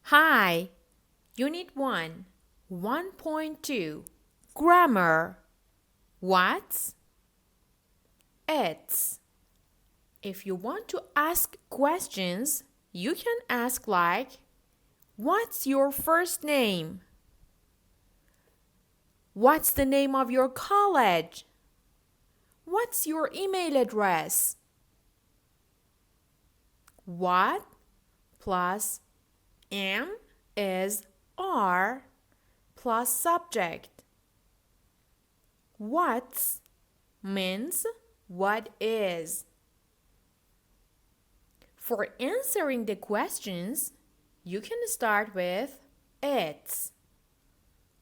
Hi, Unit 1, 1.2, Grammar. What's? It's. If you want to ask questions, you can ask like, what's your first name? What's the name of your college? What's your email address? What plus am is are plus subject. What's means what is. For answering the questions, you can start with it's.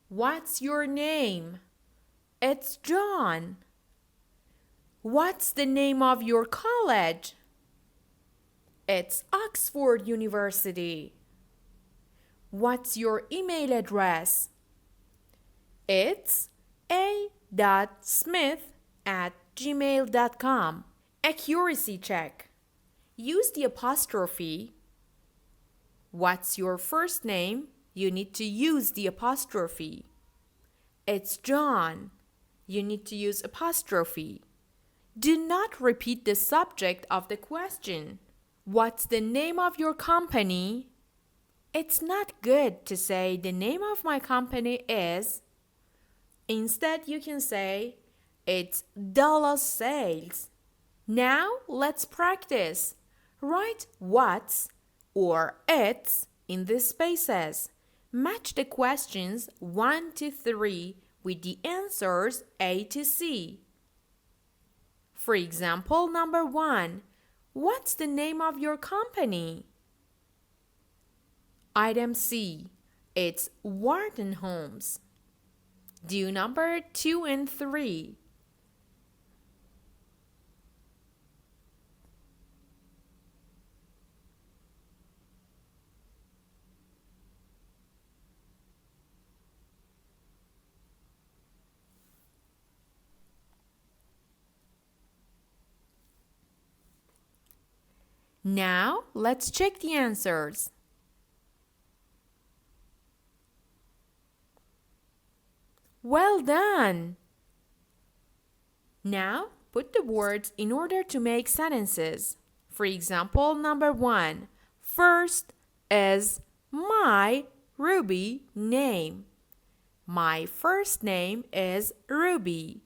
What's your name? It's John. What's the name of your college? It's Oxford University. What's your email address? It's a.smith@gmail.com. Accuracy check. Use the apostrophe. What's your first name? You need to use the apostrophe. It's John. You need to use apostrophe. Do not repeat the subject of the question. What's the name of your company? It's not good to say the name of my company is. Instead, you can say it's Dallas Sales. Now let's practice. Write what's or it's in the spaces. Match the questions 1 to 3 with the answers A to C. For example, number 1, what's the name of your company? Item C, it's Wharton Homes. Do number 2 and 3. Now, let's check the answers. Well done! Now, put the words in order to make sentences. For example, number 1. First is my Ruby name. My first name is Ruby.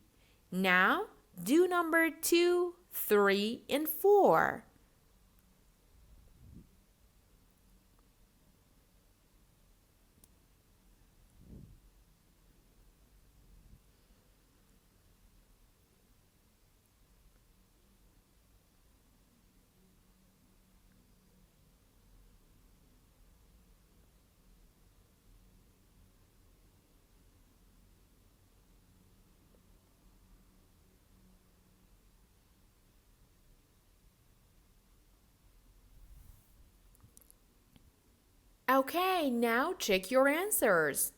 Now, do number 2, 3, and 4. Okay, now check your answers.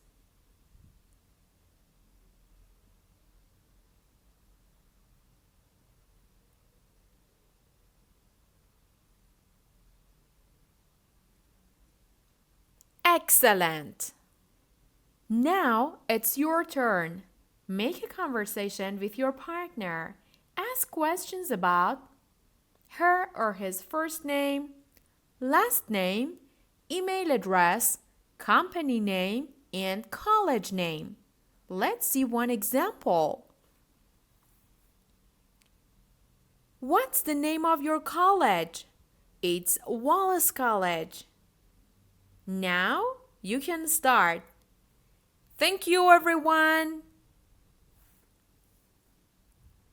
Excellent! Now it's your turn. Make a conversation with your partner. Ask questions about her or his first name, last name, email address, company name, and college name. Let's see one example. What's the name of your college? It's Wallace College. Now you can start. Thank you, everyone.